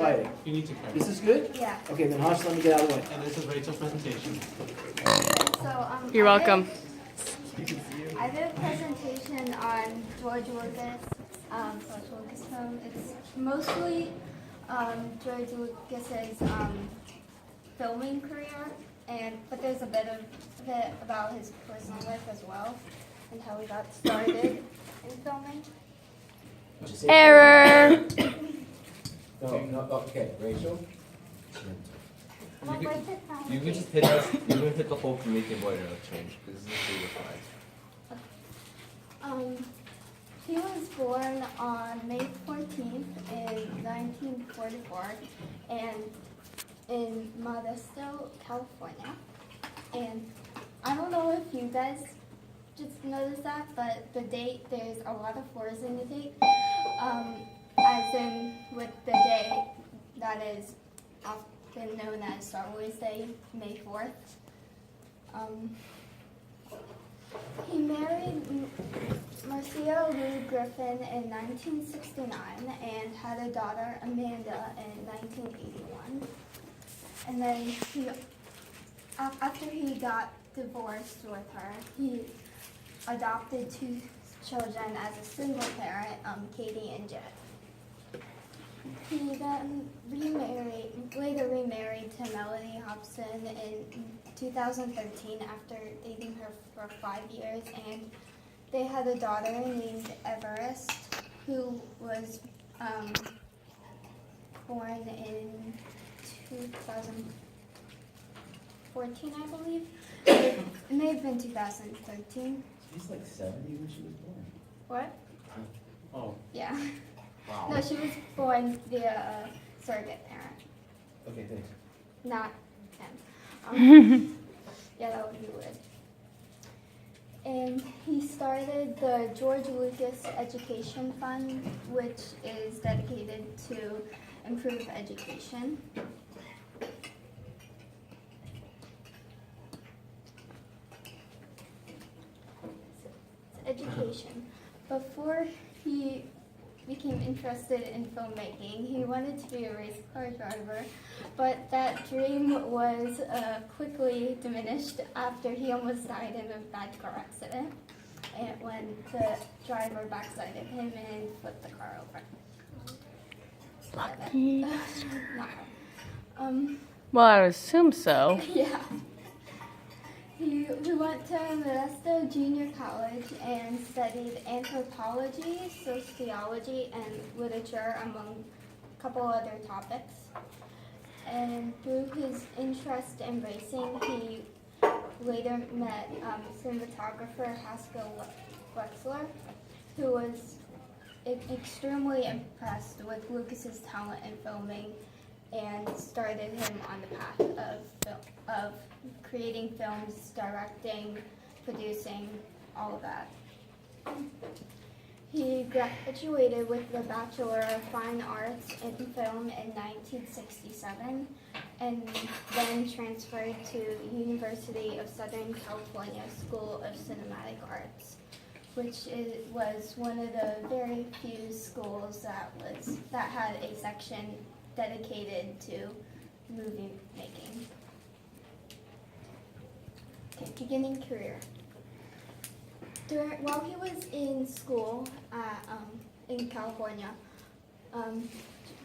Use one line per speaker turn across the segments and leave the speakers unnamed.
exciting.
You need to carry.
This is good?
Yeah.
Okay, then Harsh, let me get out of the way.
And this is Rachel's presentation.
So,
You're welcome.
I did a presentation on George Lucas, Lucasfilm. It's mostly George Lucas's filming career, but there's a bit about his personal life as well, and how he got started in filming.
Did you say-
Error.
No, okay, Rachel?
You can just hit us. You can hit the whole Jamaican border change because this is really fine.
He was born on May 14th in 1944 and in Modesto, California. And I don't know if you guys just noticed that, but the date, there's a lot of fours in the date. As in with the day that is often known as Star Wars Day, May 4th. He married Marcia Lou Griffin in 1969 and had a daughter, Amanda, in 1981. And then after he got divorced with her, he adopted two children as a single parent, Katie and Jet. He then later remarried to Melanie Hobson in 2013 after dating her for 5 years, and they had a daughter named Everest, who was born in 2014, I believe. It may have been 2013.
She's like 70 when she was born.
What?
Oh,
Yeah.
Wow.
No, she was born via a surrogate parent,
Okay, thanks.
not him. Yeah, that would be weird. And he started the George Lucas Education Fund, which is dedicated to improve education. Education. Before he became interested in filmmaking, he wanted to be a race car driver, but that dream was quickly diminished after he almost died in a bad car accident, and when the driver backsided him and flipped the car over.
Lucky.
Not her.
Well, I would assume so.
Yeah. He went to Modesto Junior College and studied anthropology, sociology, and literature, among a couple other topics. And through his interest in racing, he later met cinematographer Haskell Wexler, who was extremely impressed with Lucas's talent in filming and started him on the path of creating films, directing, producing, all of that. He graduated with the Bachelor of Fine Arts in Film in 1967 and then transferred to University of Southern California School of Cinematic Arts, which was one of the very few schools that had a section dedicated to movie making. Okay, beginning career. While he was in school in California,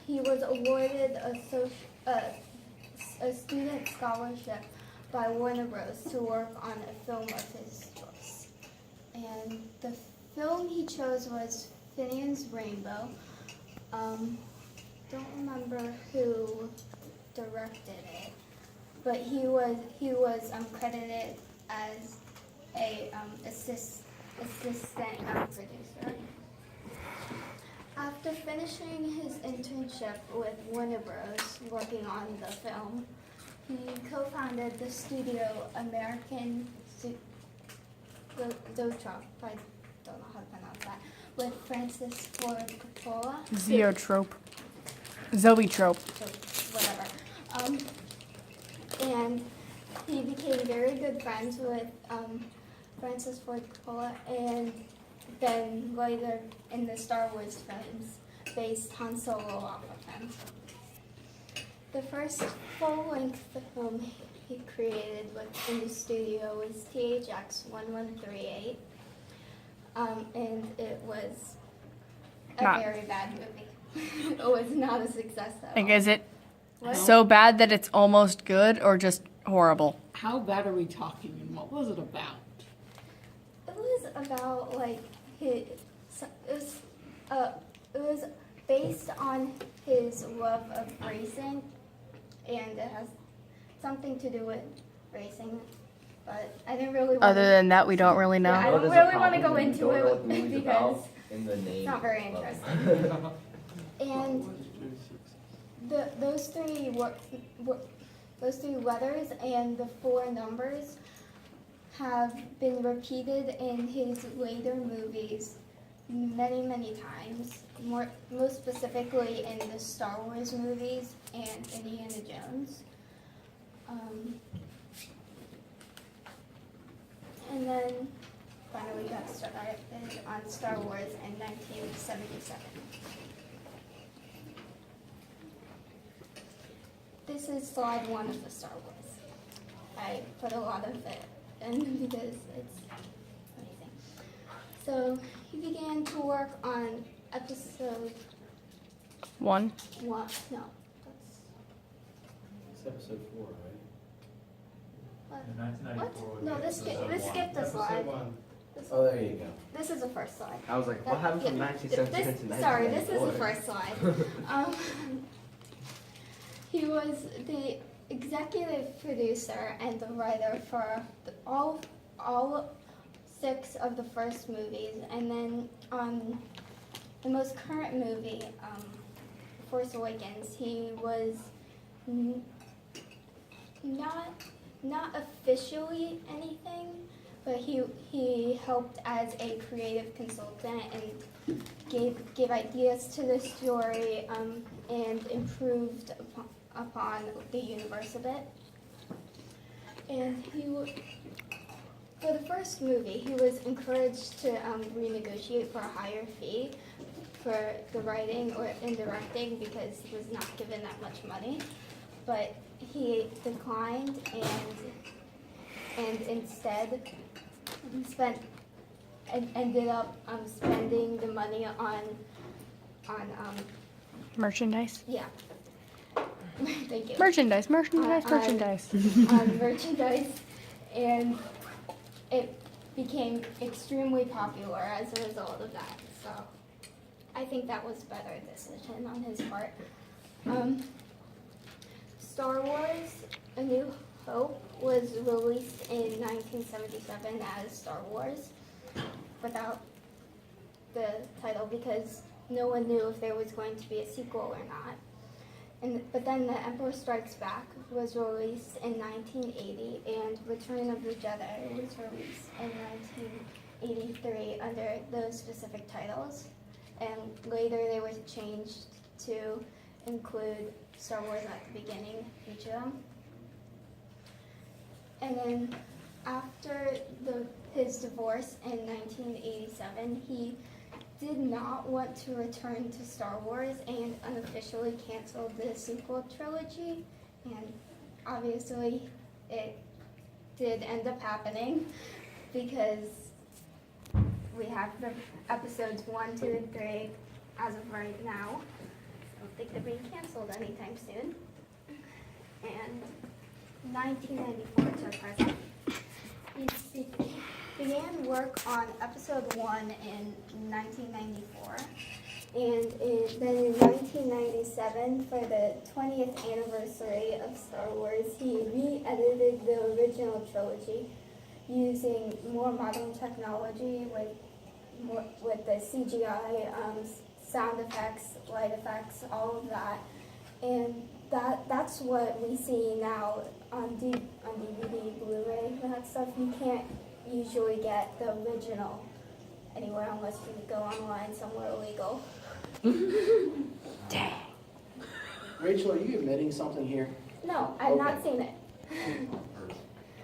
he was awarded a student scholarship by Warner Bros. To work on a film of his choice. And the film he chose was Finian's Rainbow. Don't remember who directed it, but he was credited as a assistant producer. After finishing his internship with Warner Bros. Working on the film, he co-founded the studio American Zoetrope, I don't know how to pronounce that, with Francis Ford Coppola.
Zoetrope. Zoetrope.
So, whatever. And he became very good friends with Francis Ford Coppola, and then later in the Star Wars films, based Han Solo off of him. The first full-length film he created in the studio was THX 1138, and it was a
Not-
very bad movie. It was not a success at
Like,
all.
is it
What?
so bad that it's almost good, or just horrible?
How bad are we talking and what was it about?
It was about it was based on his love of racing, and it has something to do with racing. But I didn't really want
Other than that, we don't really know.
Yeah, I don't
What is the
really wanna
problem
go
when you
into
don't
it
know what the movie's
because
about in the name?
not very
of-
interesting. And those three letters and the 4 numbers have been repeated in his later movies many times. Most specifically in the Star Wars movies and Indiana Jones. And then finally got started on Star Wars in 1977. This is slide 1 of the Star Wars. I put a lot of it in because it's amazing. So he began to work on episode
1.
1. No,
It's episode 4, right?
that's
In 1994.
what? No, this skipped a slide.
Oh, there you go.
This is the first slide.
I was like, what happened from
Yeah,
1977 to
Sorry, this is the
1994?
first slide. He was the executive producer and the writer for all 6 of the first movies, and then on the most current movie, Force Awakens, he was not officially anything, but he helped as a creative consultant and gave ideas to the story and improved upon the universe a bit. And for the first movie, he was encouraged to renegotiate for a higher fee for the writing and directing because he was not given that much money. But he declined and instead ended up spending the money on
Merchandise.
yeah. Thank you.
Merchandise.
on merchandise, and it became extremely popular as a result of that. So I think that was a better decision on his part. Star Wars: A New Hope was released in 1977 as Star Wars without the title because no one knew if there was going to be a sequel or not. But then The Emperor Strikes Back was released in 1980, and Return of the Jedi was released in 1983 under those specific titles. And later they were changed to include Star Wars at the beginning, each of them. And then after his divorce in 1987, he did not want to return to Star Wars and unofficially canceled the sequel trilogy, and obviously it did end up happening because we have the episodes 1, 2, and 3 as of right now. I don't think they're being canceled anytime soon. And 1994 to present. He began work on episode 1 in 1994, and then in 1997, for the 20th anniversary of Star Wars, he re-edited the original trilogy using more modern technology with the CGI, sound effects, light effects, all of that, and that's what we see now on DVD, Blu-ray, and that stuff. You can't usually get the original anywhere unless you go online somewhere illegal.
Dang.
Rachel, are you admitting something here?
No, I've not seen it.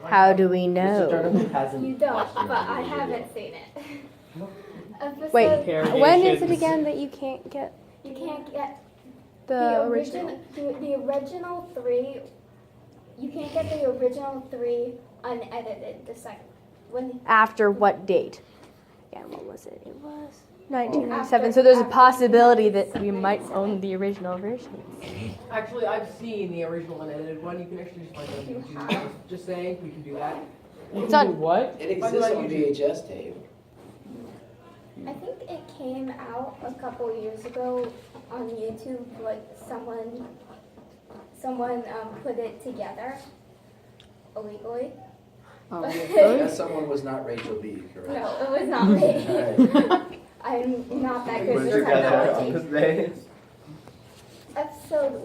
How do we
Mr.
know?
Durham hasn't
You don't,
watched the
but I
movie yet.
haven't seen it.
Wait,
Episode-
when is it again that you can't get?
You can't get
The original.
The original 3. You can't get the original 3 unedited. The second when
After what date? Yeah, what was it? It was 1997.
After-
So there's a
after
possibility that we
1997.
might own the original version.
Actually, I've seen the original unedited one. You can actually just find it on
You
YouTube.
have?
Just saying, you can do that.
It's on.
What?
It exists on VHS tape.
I think it came out a couple years ago on YouTube. Like someone put it together illegally.
Oh,
That someone was not Rachel B, correct?
No, it was not me.
Alright.
I'm not that good
Put
with
together
technology.
because they.
Episode